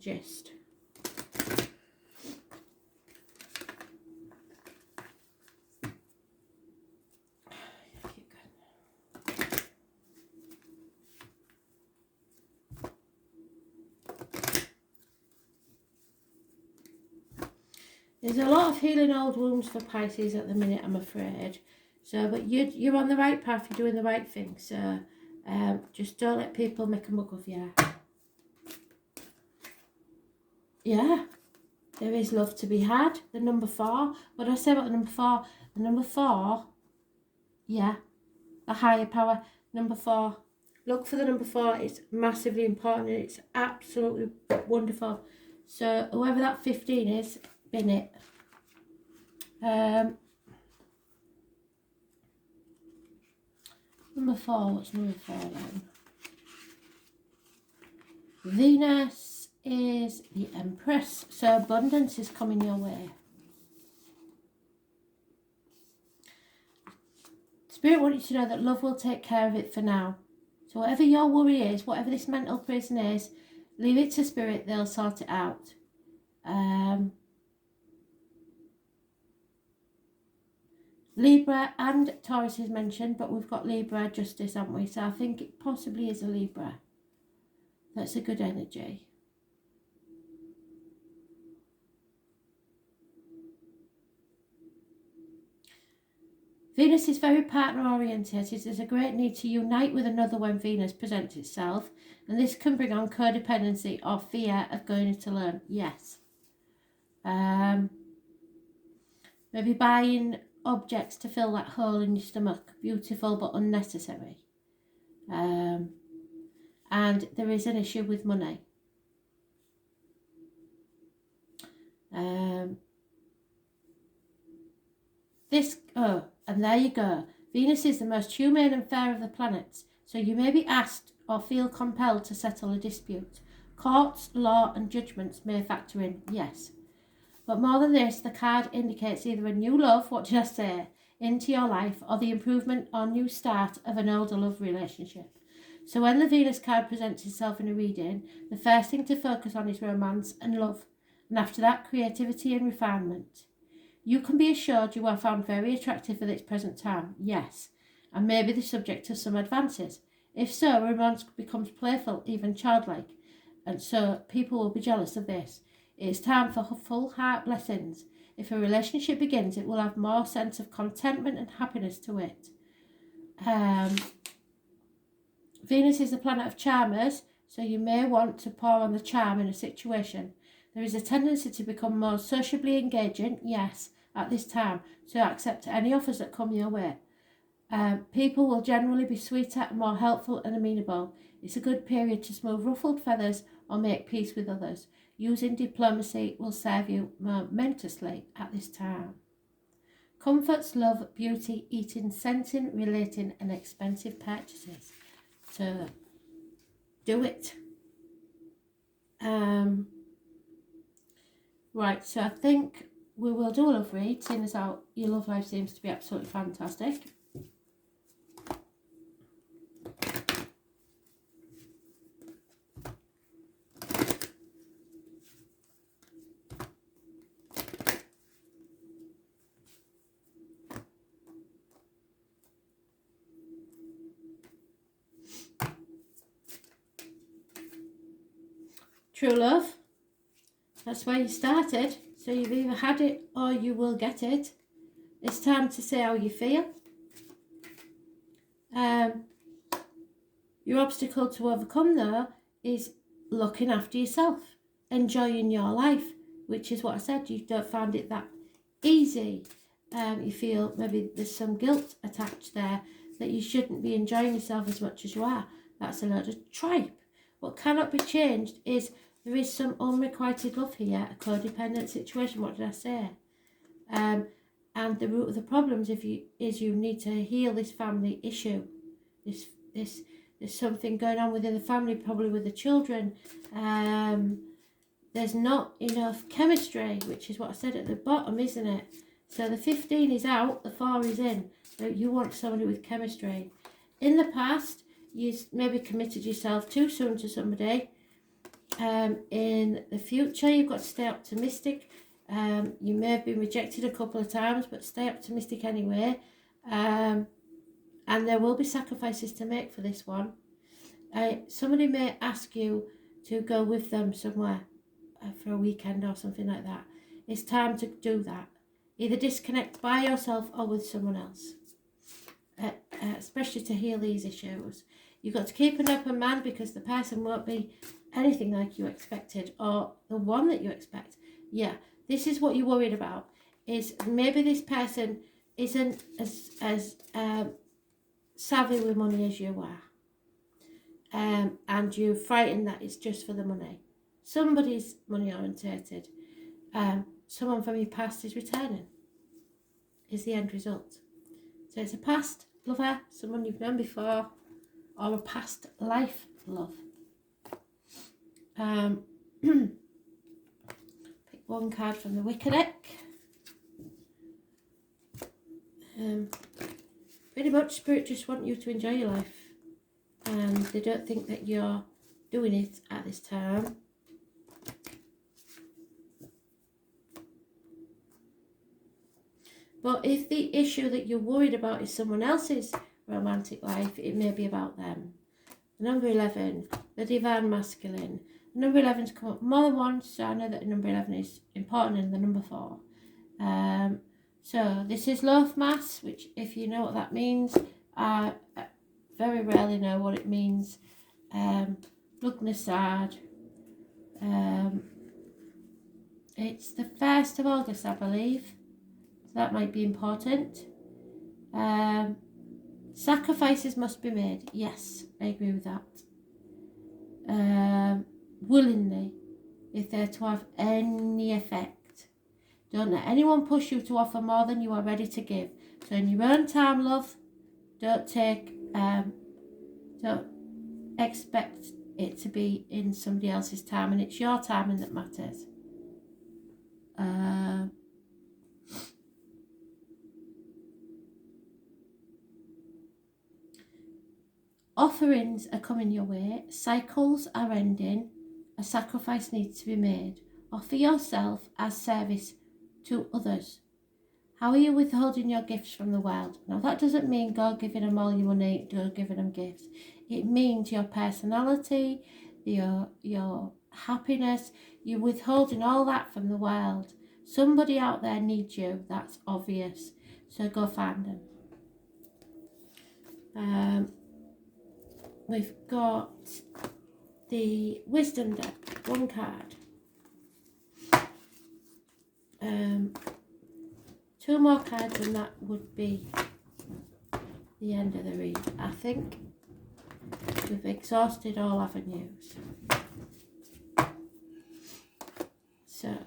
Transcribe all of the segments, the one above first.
gist. There's a lot of healing old wounds for Pisces at the minute, I'm afraid. So, but you're on the right path, you're doing the right thing. So, just don't let people make a mug of you. Yeah, there is love to be had. The number 4. What did I say about the number 4? The number 4, yeah, the higher power. Number 4. Look for the number 4. It's massively important. It's absolutely wonderful. So, whoever that 15 is, bin it. Number 4, what's number 4 then? Venus is the Empress, so abundance is coming your way. Spirit wants you to know that love will take care of it for now. So whatever your worry is, whatever this mental prison is, leave it to Spirit, they'll sort it out. Libra and Taurus is mentioned, but we've got Libra Justice, haven't we? So I think it possibly is a Libra. That's a good energy. Venus is very partner orientated. There's a great need to unite with another when Venus presents itself, and this can bring on codependency or fear of going it alone. Yes. Maybe buying objects to fill that hole in your stomach. Beautiful but unnecessary. And there is an issue with money. And there you go. Venus is the most humane and fair of the planets, so you may be asked or feel compelled to settle a dispute. Courts, law and judgments may factor in, yes. But more than this, the card indicates either a new love, what did I say, into your life, or the improvement or new start of an older love relationship. So when the Venus card presents itself in a reading, the first thing to focus on is romance and love, and after that, creativity and refinement. You can be assured you are found very attractive at this present time, yes, and maybe the subject of some advances. If so, romance becomes playful, even childlike, and so people will be jealous of this. It is time for full heart blessings. If a relationship begins, it will have more sense of contentment and happiness to it. Venus is the planet of charmers, so you may want to pour on the charm in a situation. There is a tendency to become more sociably engaging, yes, at this time, so accept any offers that come your way. People will generally be sweeter and more helpful and amenable. It's a good period to smooth ruffled feathers or make peace with others. Using diplomacy will serve you momentously at this time. Comforts, love, beauty, eating, scenting, relating and expensive purchases. So, do it. Right, so I think we will do a love read, seeing as how your love life seems to be absolutely fantastic. True love, that's where you started, so you've either had it or you will get it. It's time to say how you feel. Your obstacle to overcome though is looking after yourself, enjoying your life, which is what I said, you don't find it that easy. You feel maybe there's some guilt attached there that you shouldn't be enjoying yourself as much as you are. That's a load of tripe. What cannot be changed is there is some unrequited love here, a codependent situation. What did I say? And the root of the problems is you need to heal this family issue. There's something going on within the family, probably with the children. There's not enough chemistry, which is what I said at the bottom, isn't it? So the 15 is out, the 4 is in. So you want somebody with chemistry. In the past, you maybe committed yourself too soon to somebody. In the future, you've got to stay optimistic. You may have been rejected a couple of times, but stay optimistic anyway. And there will be sacrifices to make for this one. Somebody may ask you to go with them somewhere for a weekend or something like that. It's time to do that. Either disconnect by yourself or with someone else, especially to heal these issues. You've got to keep an open mind, because the person won't be anything like you expected, or the one that you expect. Yeah, this is what you're worried about, is maybe this person isn't as savvy with money as you are. And you're frightened that it's just for the money. Somebody's money orientated. Someone from your past is returning, is the end result. So it's a past lover, someone you've known before, or a past life love. Pick one card from the Wicker deck. Pretty much Spirit just want you to enjoy your life, and they don't think that you're doing it at this time. But if the issue that you're worried about is someone else's romantic life, it may be about them. The number 11, the divine masculine. The number 11's come up more than once, so I know that the number 11 is important in the number 4. So this is Loaf Mass, which, if you know what that means, I very rarely know what it means. Lugnasad. It's the 1st of August, I believe. So that might be important. Sacrifices must be made. Yes, I agree with that. Willingly, if they're to have any effect. Don't let anyone push you to offer more than you are ready to give. So in your own time, love, don't expect it to be in somebody else's time, and it's your timing that matters. Offerings are coming your way. Cycles are ending. A sacrifice needs to be made. Offer yourself as service to others. How are you withholding your gifts from the world? Now, that doesn't mean go giving them all your money, go giving them gifts. It means your personality, your happiness. You're withholding all that from the world. Somebody out there needs you. That's obvious. So go find them. We've got the Wisdom deck, one card. 2 more cards and that would be the end of the read. I think we've exhausted all avenues. So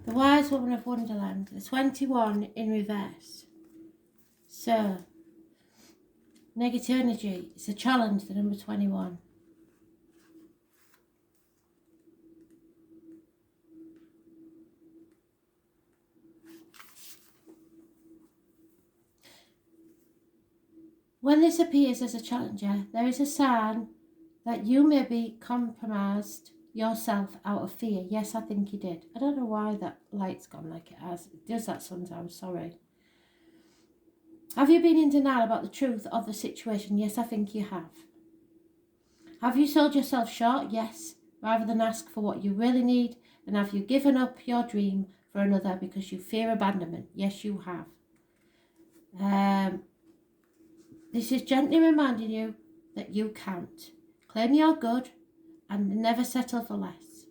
the Wise Woman of Wonderland, the 21 in reverse. So, negative energy, it's a challenge, the number 21. When this appears as a challenger, there is a sign that you may be compromised yourself out of fear. Yes, I think you did. I don't know why that light's gone like it has. It does that sometimes, sorry. Have you been in denial about the truth of the situation? Yes, I think you have. Have you sold yourself short? Yes, rather than ask for what you really need. And have you given up your dream for another because you fear abandonment? Yes, you have. This is gently reminding you that you count. Claim your good and never settle for less.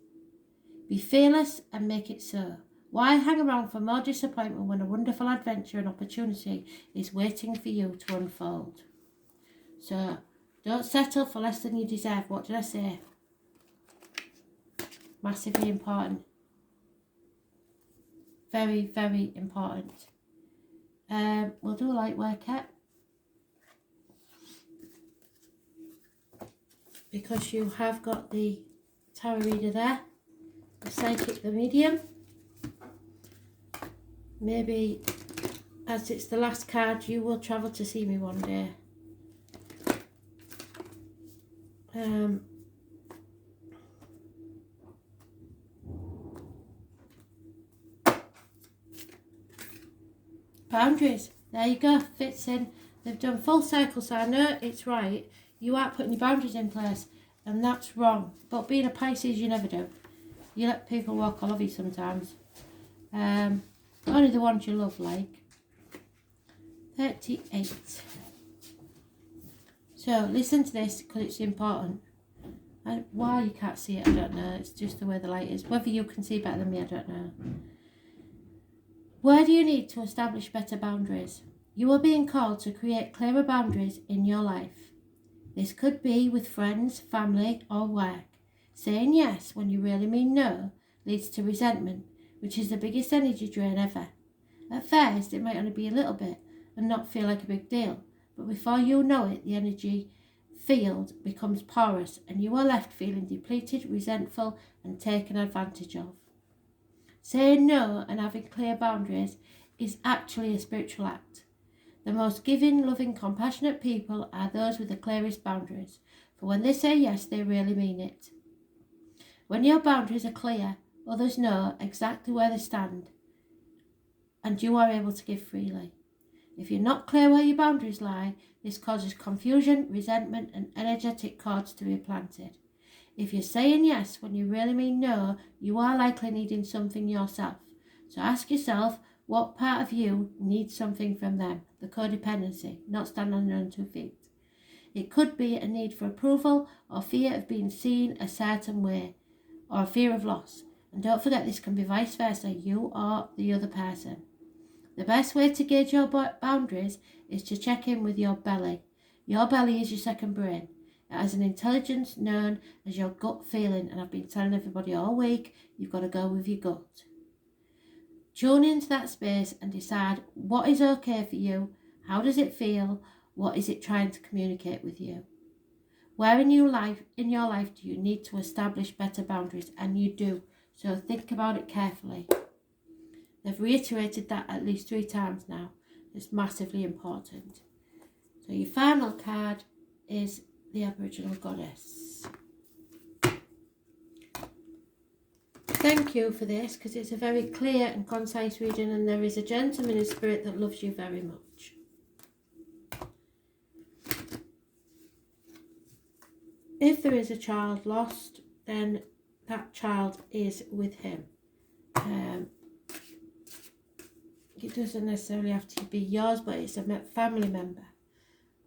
Be fearless and make it so. Why hang around for more disappointment when a wonderful adventure and opportunity is waiting for you to unfold? So, don't settle for less than you deserve. What did I say? Massively important. Very, very important. We'll do a light workout. because you have got the tarot reader there, the psychic, the medium. Maybe as it's the last card, you will travel to see me one day. Boundaries, there you go, fits in. They've done full cycle, so I know it's right. You are putting your boundaries in place, and that's wrong. But being a Pisces, you never do. You let people walk all over you sometimes. Only the ones you love, like. 38. So listen to this because it's important. And why you can't see it, I don't know. It's just the way the light is. Whether you can see better than me, I don't know. Where do you need to establish better boundaries? You are being called to create clearer boundaries in your life. This could be with friends, family, or work. Saying yes when you really mean no leads to resentment, which is the biggest energy drain ever. At first, it might only be a little bit and not feel like a big deal, but before you know it, the energy field becomes porous and you are left feeling depleted, resentful, and taken advantage of. Saying no and having clear boundaries is actually a spiritual act. The most giving, loving, compassionate people are those with the clearest boundaries, for when they say yes, they really mean it. When your boundaries are clear, others know exactly where they stand, and you are able to give freely. If you're not clear where your boundaries lie, this causes confusion, resentment, and energetic cords to be planted. If you're saying yes when you really mean no, you are likely needing something yourself. So ask yourself, what part of you needs something from them? The codependency, not standing on your own 2 feet. It could be a need for approval or fear of being seen a certain way, or a fear of loss. And don't forget, this can be vice versa, you or the other person. The best way to gauge your boundaries is to check in with your belly. Your belly is your second brain. It has an intelligence known as your gut feeling, and I've been telling everybody all week, you've got to go with your gut. Tune into that space and decide what is okay for you, how does it feel, what is it trying to communicate with you. Where in your life do you need to establish better boundaries? And you do, so think about it carefully. They've reiterated that at least 3 times now. It's massively important. So your final card is the Aboriginal Goddess. Thank you for this, because it's a very clear and concise reading, and there is a gentleman in spirit that loves you very much. If there is a child lost, then that child is with him. It doesn't necessarily have to be yours, but it's a family member.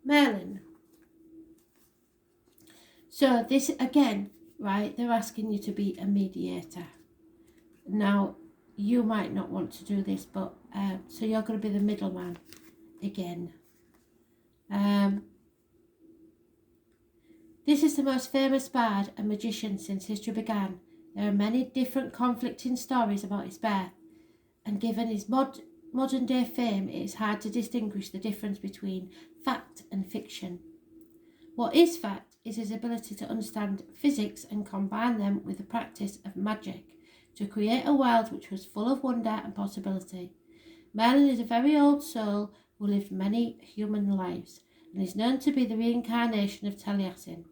Merlin. So this, again, right, they're asking you to be a mediator. Now, you might not want to do this, but so you're going to be the middleman again. This is the most famous bard and magician since history began. There are many different conflicting stories about his birth, and given his modern day fame, it is hard to distinguish the difference between fact and fiction. What is fact is his ability to understand physics and combine them with the practice of magic to create a world which was full of wonder and possibility. Merlin is a very old soul who lived many human lives and is known to be the reincarnation of Taliesin,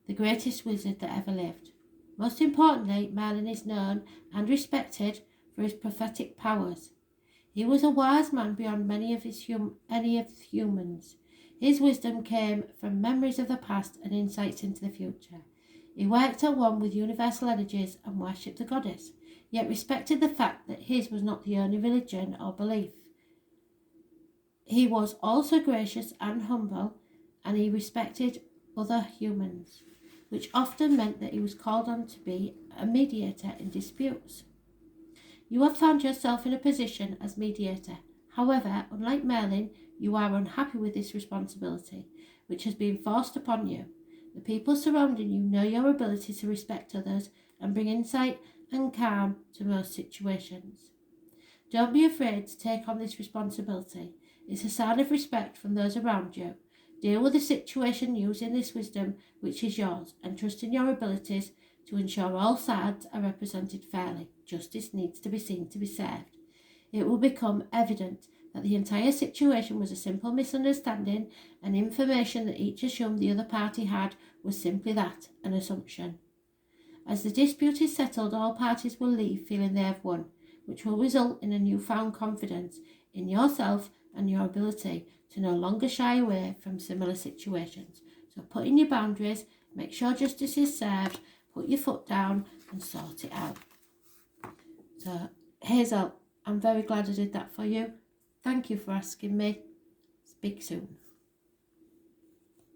the greatest wizard that ever lived. Most importantly, Merlin is known and respected for his prophetic powers. He was a wise man beyond any of humans. His wisdom came from memories of the past and insights into the future. He worked at one with universal energies and worshipped the goddess, yet respected the fact that his was not the only religion or belief. He was also gracious and humble, and he respected other humans, which often meant that he was called on to be a mediator in disputes. You have found yourself in a position as mediator. However, unlike Merlin, you are unhappy with this responsibility, which has been forced upon you. The people surrounding you know your ability to respect others and bring insight and calm to most situations. Don't be afraid to take on this responsibility. It's a sign of respect from those around you. Deal with the situation using this wisdom which is yours and trust in your abilities to ensure all sides are represented fairly. Justice needs to be seen to be served. It will become evident that the entire situation was a simple misunderstanding, and information that each assumed the other party had was simply that, an assumption. As the dispute is settled, all parties will leave feeling they have won, which will result in a newfound confidence in yourself and your ability to no longer shy away from similar situations. So put in your boundaries, make sure justice is served, put your foot down and sort it out. So Hazel, I'm very glad I did that for you. Thank you for asking me. Speak soon.